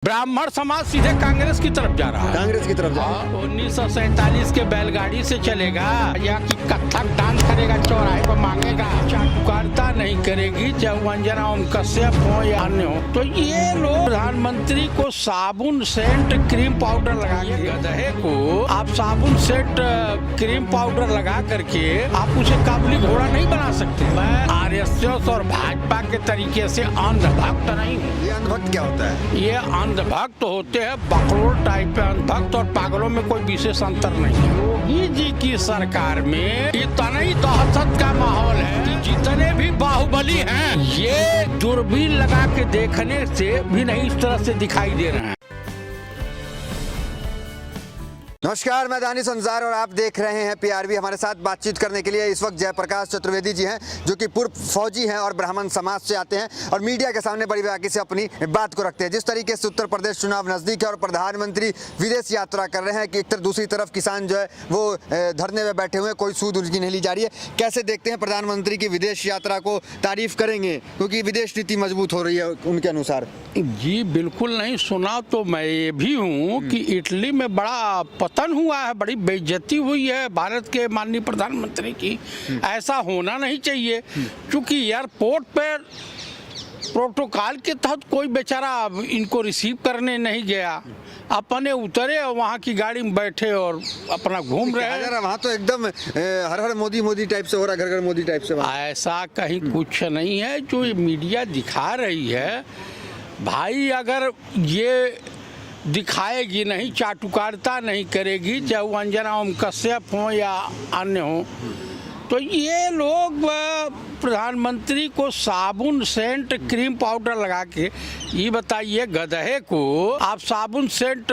ब्राह्मण समाज सीधे कांग्रेस की तरफ जा रहा है। कांग्रेस की तरफ जा रहा है। 1947 के बैलगाड़ी से चलेगा या कि कथक डांस करेगा, चौराहे पर मांगेगा, चाटुकारिता नहीं करेगी, चाहे वंजना ओम कश्यप हो या अन्य हो। तो ये लोग प्रधानमंत्री को साबुन सेंट क्रीम पाउडर लगा के गधे को आप साबुन सेंट क्रीम पाउडर लगा करके आप उसे काबुली घोड़ा नहीं बना सकते। मैं आरएसएस और भाजपा के तरीके से अंधभक्त नहीं हूँ। ये अंधभक्त क्या होता है? ये अंधभक्त होते हैं बकलोल टाइप के अंधभक्त, और पागलों में कोई विशेष अंतर नहीं है। योगी जी की सरकार में इतना ही दहशत का माहौल है कि जितने भी बाहुबली हैं ये दूरबीन लगा के देखने से भी नहीं इस तरह से दिखाई दे रहे हैं। नमस्कार, मैं दानिश अंसार और आप देख रहे हैं पीआरबी। हमारे साथ बातचीत करने के लिए इस वक्त जयप्रकाश चतुर्वेदी जी हैं, जो कि पूर्व फौजी हैं और ब्राह्मण समाज से आते हैं और मीडिया के सामने बड़ी बाकी से अपनी बात को रखते हैं। जिस तरीके से उत्तर प्रदेश चुनाव नजदीक है और प्रधानमंत्री विदेश यात्रा कर रहे हैं कि एक तरफ दूसरी तरफ किसान जो है वो धरने में बैठे हुए हैं, कोई सूद उनकी नहीं ली जा रही है। कैसे देखते हैं प्रधानमंत्री की विदेश यात्रा को? तारीफ करेंगे क्योंकि विदेश नीति मजबूत हो रही है उनके अनुसार। जी बिल्कुल नहीं, सुना तो मैं ये भी हूँ कि इटली में बड़ा पतन हुआ है, बड़ी बेइज्जती हुई है भारत के माननीय प्रधानमंत्री की। ऐसा होना नहीं चाहिए, क्योंकि एयरपोर्ट पर प्रोटोकॉल के तहत कोई बेचारा इनको रिसीव करने नहीं गया, अपने उतरे और वहाँ की गाड़ी में बैठे और अपना घूम रहे हैं। वहाँ तो एकदम हर हर मोदी मोदी टाइप से हो रहा, घर घर मोदी टाइप से। ऐसा कहीं कुछ नहीं है जो ये मीडिया दिखा रही है। भाई अगर ये दिखाएगी नहीं, चाटुकारिता नहीं करेगी, चाहे वंजना ओम कश्यप हो या अन्य हो, तो ये लोग प्रधानमंत्री को साबुन सेंट क्रीम पाउडर लगा के, ये बताइए गधे को आप साबुन सेंट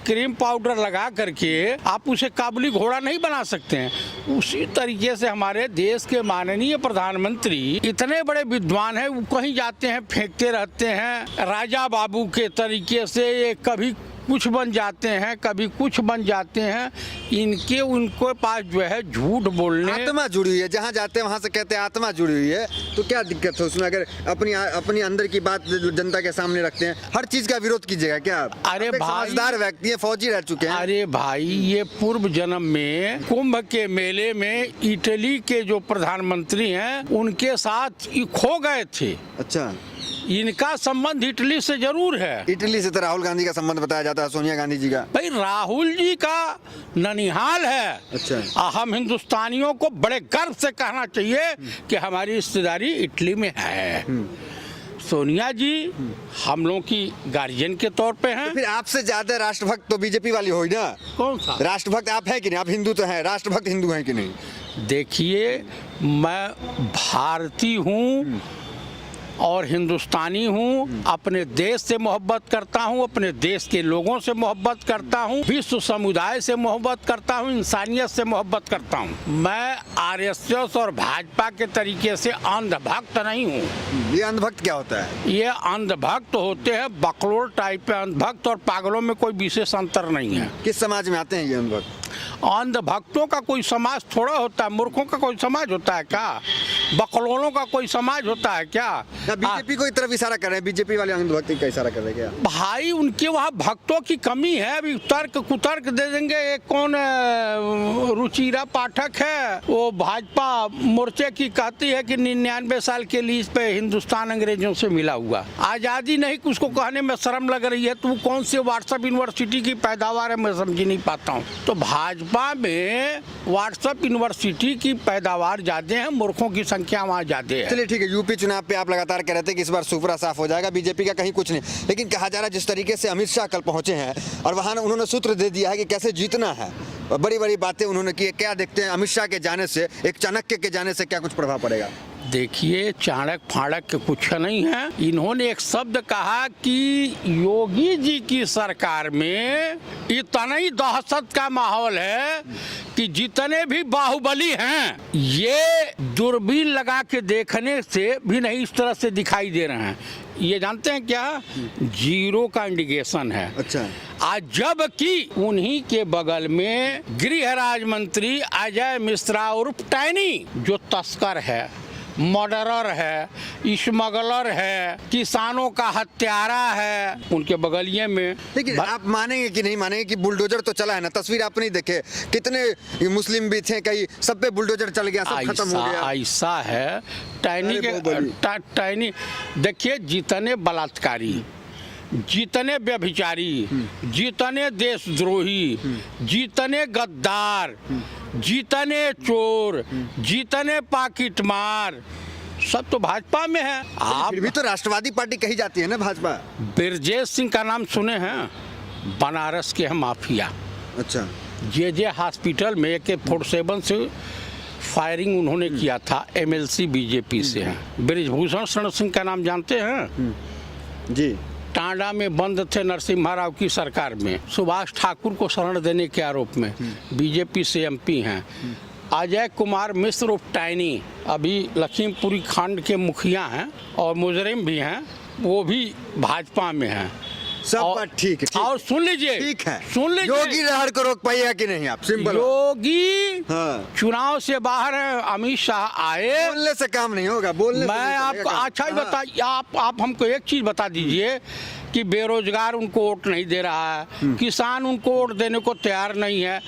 क्रीम पाउडर लगा करके आप उसे काबुली घोड़ा नहीं बना सकते हैं। उसी तरीके से हमारे देश के माननीय प्रधानमंत्री इतने बड़े विद्वान हैं, वो कहीं जाते हैं फेंकते रहते हैं राजा बाबू के तरीके से। ये कभी कुछ बन जाते हैं, कभी कुछ बन जाते हैं। इनके उनको पास जो है झूठ बोलने, आत्मा जुड़ी हुई है। जहाँ जाते हैं वहाँ से कहते हैं आत्मा जुड़ी हुई है, तो क्या दिक्कत है उसमें? अगर अपनी अंदर की बात जनता के सामने रखते हैं, हर चीज का विरोध कीजिएगा क्या? अरे भाई, समझदार व्यक्ति है, फौजी रह चुके हैं। अरे भाई, ये पूर्व जन्म में कुंभ के मेले में इटली के जो प्रधानमंत्री हैं उनके साथ खो गए थे। अच्छा, इनका संबंध इटली से जरूर है। इटली से तो राहुल गांधी का संबंध बताया जाता है, सोनिया गांधी जी का। भाई राहुल जी का ननिहाल है। अच्छा, हम हिंदुस्तानियों को बड़े गर्व से कहना चाहिए कि हमारी रिश्तेदारी इटली में है। सोनिया जी हम लोगों की गार्जियन के तौर पे हैं। तो फिर आपसे ज्यादा राष्ट्रभक्त तो बीजेपी वाली हो ना? कौन सा राष्ट्रभक्त आप है कि नहीं? आप हिंदू तो हैं, राष्ट्रभक्त हिंदू हैं कि नहीं? देखिए, मैं भारतीय हूँ और हिंदुस्तानी हूँ, अपने देश से मोहब्बत करता हूँ, अपने देश के लोगों से मोहब्बत करता हूँ, विश्व समुदाय से मोहब्बत करता हूँ, इंसानियत से मोहब्बत करता हूँ। मैं आरएसएस और भाजपा के तरीके से अंधभक्त नहीं हूँ। ये अंधभक्त क्या होता है? ये अंधभक्त होते हैं बकलोल टाइप के अंधभक्त, और पागलों में कोई विशेष अंतर नहीं है। किस समाज में आते हैं ये अंधभक्त? अंधभक्तों का कोई समाज थोड़ा होता है, मूर्खों का कोई समाज होता है क्या? बकलोलों का कोई समाज होता है क्या? बीजेपी को तरफ इशारा कर रहे हैं, बीजेपी वाले अंधभक्ति का इशारा कर रहे हैं क्या? भाई उनके वहाँ भक्तों की कमी है। अभी तर्क कुतर्क दे देंगे। एक कौन रुचिरा पाठक है, वो भाजपा मोर्चे की कहती है कि 99 साल के लीज पे हिंदुस्तान अंग्रेजों से मिला हुआ, आज़ादी नहीं, उसको कहने में शर्म लग रही है। तो वो कौन से व्हाट्सएप यूनिवर्सिटी की पैदावार है, मैं समझ नहीं पाता हूँ। तो भाजपा में व्हाट्सएप यूनिवर्सिटी की पैदावार ज्यादा है, मूर्खों की संख्या वहाँ ज्यादा है। चलिए ठीक है, यूपी चुनाव पे आप लगातार कह रहे थे कि इस बार सुपरा साफ हो जाएगा, बीजेपी का कहीं कुछ नहीं, लेकिन कहा जा रहा है जिस तरीके से अमित शाह कल पहुंचे हैं और वहां उन्होंने सूत्र दे दिया है कि कैसे जीतना है, बड़ी बड़ी बातें उन्होंने की है। क्या देखते हैं अमित शाह के जाने से, एक चाणक्य के जाने से क्या कुछ प्रभाव पड़ेगा? देखिए, चाणक फाड़क के कुछ नहीं है। इन्होंने एक शब्द कहा कि योगी जी की सरकार में इतना ही दहशत का माहौल है कि जितने भी बाहुबली हैं ये दूरबीन लगा के देखने से भी नहीं इस तरह से दिखाई दे रहे हैं। ये जानते हैं क्या? जीरो का इंडिकेशन है। अच्छा, आज जबकि उन्हीं के बगल में गृह राज्य मंत्री अजय मिश्रा उर्फ टैनी जो तस्कर है, मर्डरर है, स्मगलर है, किसानों का हत्यारा है, उनके बगलिए में। लेकिन आप मानेंगे कि नहीं मानेंगे कि बुलडोजर तो चला है ना, तस्वीर आप नहीं देखे, कितने मुस्लिम भी थे, कई सब पे बुलडोजर चल गया, सब खत्म हो गया। ऐसा है टैनी के टैनी। देखिए, जितने बलात्कारी, जितने व्यभिचारी, जितने देशद्रोही, जितने गद्दार, जितने चोर, जितने पाकिटमार, सब तो भाजपा में है। आप फिर भी तो राष्ट्रवादी पार्टी कही जाती है ना भाजपा। ब्रजेश सिंह का नाम सुने हैं? बनारस के हैं माफिया। अच्छा। जे हॉस्पिटल में AK-47 से फायरिंग उन्होंने किया था, MLC बीजेपी से हैं। ब्रिजभूषण शरण सिंह का नाम जानते हैं? जी। टांडा में बंद थे नरसिम्हा राव की सरकार में, सुभाष ठाकुर को शरण देने के आरोप में, बीजेपी से MP हैं। अजय कुमार मिश्र उर्फ टैनी अभी लखीमपुरी खंड के मुखिया हैं और मुजरिम भी हैं, वो भी भाजपा में हैं। सब बात ठीक है, और सुन लीजिए, ठीक है, सुन लीजिए, योगी लहर को रोक पाइएगा कि नहीं आप? सिंपल। योगी हाँ। चुनाव से बाहर है, अमित शाह आए, बोलने से काम नहीं होगा, बोलने से मैं नहीं आपको चलेगा। अच्छा ही हाँ। बताइए, आप हमको एक चीज बता दीजिए कि बेरोजगार उनको वोट नहीं दे रहा है, किसान उनको वोट देने को तैयार नहीं है,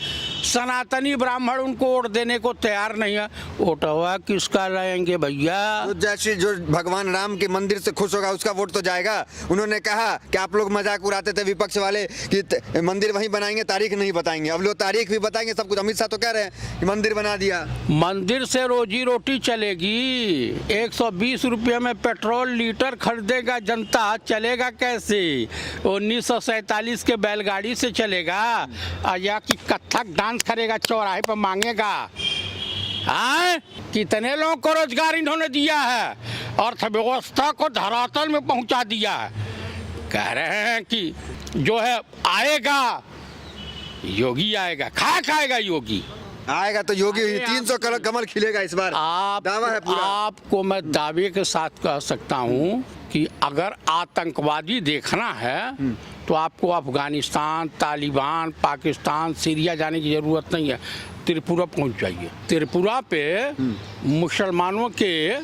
सनातनी ब्राह्मण उनको वोट देने को तैयार नहीं है, वोट हुआ किसका लाएंगे भैया? तो जैसे जो भगवान राम के मंदिर से खुश होगा उसका वोट तो जाएगा। उन्होंने कहा कि आप लोग मजाक उड़ाते थे विपक्ष वाले कि मंदिर वहीं बनाएंगे, तारीख नहीं बताएंगे, अब लोग तारीख भी बताएंगे, सब कुछ। अमित शाह तो कह रहे हैं कि मंदिर बना दिया। मंदिर से रोजी रोटी चलेगी, 120 रुपये में पेट्रोल लीटर खरीदेगा जनता, चलेगा कैसे? 1947 के बैलगाड़ी से चलेगा या कि कथक डांस करेगा, चौराहे पर मांगेगा? कितने लोगों को रोजगार इन्होंने दिया है, अर्थव्यवस्था को धरातल में पहुंचा दिया है। कह रहे हैं कि जो है आएगा योगी, आएगा खाएगा योगी, आएगा तो योगी 300 कमल खिलेगा इस बार। दावा है पूरा। आपको मैं दावे के साथ कह सकता हूं कि अगर आतंकवादी देखना है तो आपको अफगानिस्तान, तालिबान, पाकिस्तान, सीरिया जाने की जरूरत नहीं है, त्रिपुरा पहुंच जाइए। त्रिपुरा पे मुसलमानों के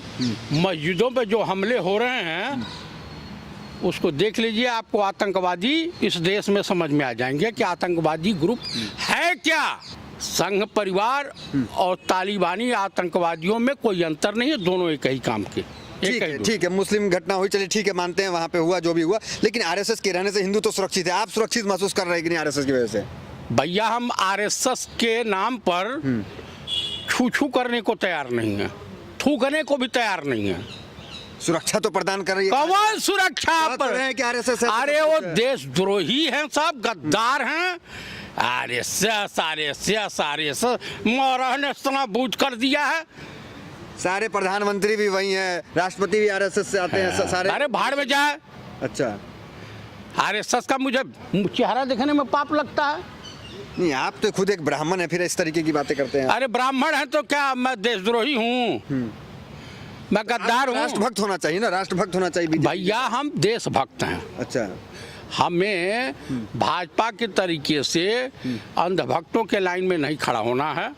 मस्जिदों पे जो हमले हो रहे हैं उसको देख लीजिए, आपको आतंकवादी इस देश में समझ में आ जाएंगे कि आतंकवादी ग्रुप है क्या। संघ परिवार और तालिबानी आतंकवादियों में कोई अंतर नहीं है, दोनों एक ही काम के। ठीक है, मुस्लिम घटना हुई, चलिए ठीक है, मानते हैं वहाँ पे हुआ जो भी हुआ, लेकिन RSS के रहने से हिंदू तो सुरक्षित है। आप सुरक्षित महसूस कर रहे हैं कि नहीं RSS की वजह से? भैया, हम RSS के नाम पर छू करने को तैयार नहीं है, थूकने को भी तैयार नहीं है। सुरक्षा तो प्रदान कर रही है। कौन सुरक्षा पर है कि RSS है? अरे वो देशद्रोही हैं, सब गद्दार हैं। RSS मोहरा ने इतना बूझ कर दिया है। सारे प्रधानमंत्री भी वही हैं, राष्ट्रपति भी RSS से आते हैं सारे। अरे भाड़ में जाए। अच्छा, RSS का मुझे चेहरा देखने में पाप लगता है। नहीं, आप तो खुद एक ब्राह्मण है, फिर इस तरीके की बातें करते हैं। अरे ब्राह्मण है तो क्या मैं देशद्रोही हूँ? मैं गद्दार हूँ? राष्ट्रभक्त होना चाहिए ना, राष्ट्रभक्त होना चाहिए। भैया, हम देशभक्त हैं। अच्छा, हमें भाजपा के तरीके से अंधभक्तों के लाइन में नहीं खड़ा होना है।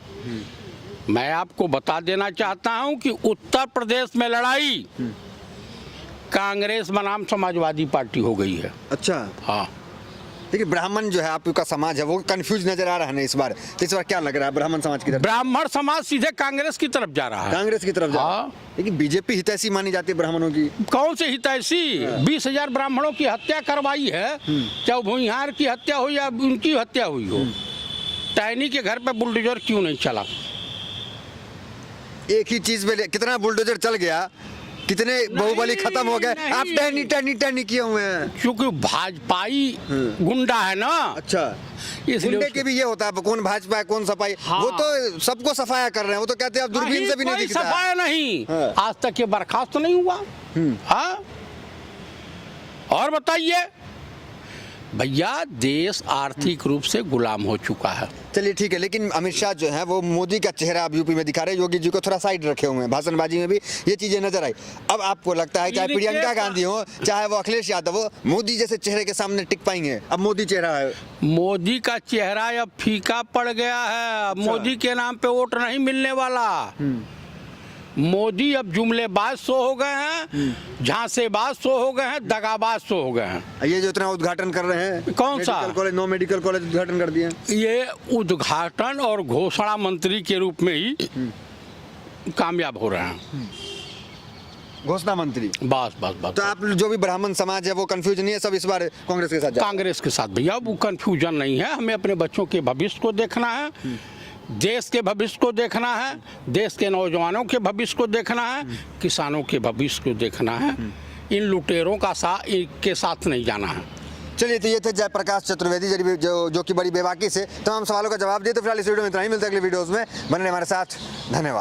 मैं आपको बता देना चाहता हूं कि उत्तर प्रदेश में लड़ाई कांग्रेस बनाम समाजवादी पार्टी हो गई है। अच्छा, हाँ। देखिए, ब्राह्मण जो है आपका समाज है वो कंफ्यूज नजर आ रहा है ना इस बार। तो इस बार क्या लग रहा है ब्राह्मण समाज की तरफ? ब्राह्मण समाज सीधे कांग्रेस की तरफ जा रहा है। कांग्रेस की तरफ जा रहा है। हाँ। लेकिन बीजेपी हितैषी मानी जाती है ब्राह्मणों की। कौन से हितैषी? 20,000 ब्राह्मणों की हत्या करवाई है, चाहे भूमिहार की हत्या हो या उनकी हत्या हुई हो। टैनी के घर पे बुलडोजर क्यों नहीं चला? एक ही चीज पे कितना बुलडोजर चल गया, कितने बाहुबली खत्म हो गए। आप टहनी किए हुए हैं क्योंकि भाजपाई गुंडा है ना। अच्छा, गुंडे के भी ये होता है, कौन भाजपा है कौन सफाई। हाँ। वो तो सबको सफाया कर रहे हैं, वो तो कहते हैं अब दूरबीन से भी नहीं दिखता। सफाया नहीं। हाँ। आज तक ये बर्खास्त तो नहीं हुआ। हाँ, और बताइए भैया, देश आर्थिक रूप से गुलाम हो चुका है। चलिए ठीक है, लेकिन अमित शाह जो है वो मोदी का चेहरा अब यूपी में दिखा रहे हैं, योगी जी को थोड़ा साइड रखे हुए हैं। भाषणबाजी में भी ये चीजें नजर आई। अब आपको लगता है चाहे प्रियंका गांधी हो, चाहे वो अखिलेश यादव हो, मोदी जैसे चेहरे के सामने टिक पाएंगे? अब मोदी चेहरा है, मोदी का चेहरा अब फीका पड़ गया है। अब मोदी के नाम पे वोट नहीं मिलने वाला। मोदी अब जुमलेबाज सो हो गए हैं, झांसेबाज सो हो गए हैं, दगाबाज सो हो गए हैं। ये जो इतना उद्घाटन कर रहे हैं, कौन सा? मेडिकल कॉलेज, 9 मेडिकल कॉलेज उद्घाटन कर दिए हैं। ये उद्घाटन और घोषणा मंत्री के रूप में ही कामयाब हो रहे हैं। घोषणा मंत्री। बस बस बस तो आप जो भी ब्राह्मण समाज है वो कंफ्यूज नहीं है, सब इस बार कांग्रेस के साथ जा रहे हैं। कांग्रेस के साथ भैया वो कंफ्यूजन नहीं है। हमें अपने बच्चों के भविष्य को देखना है, देश के भविष्य को देखना है, देश के नौजवानों के भविष्य को देखना है, किसानों के भविष्य को देखना है। इन लुटेरों का के साथ नहीं जाना है। चलिए, तो ये थे जयप्रकाश चतुर्वेदी जो कि बड़ी बेबाकी से तमाम सवालों का जवाब दिए। तो फिलहाल इस वीडियो में इतना ही, मिलता है अगली वीडियोस में। बने रहिए हमारे साथ। धन्यवाद।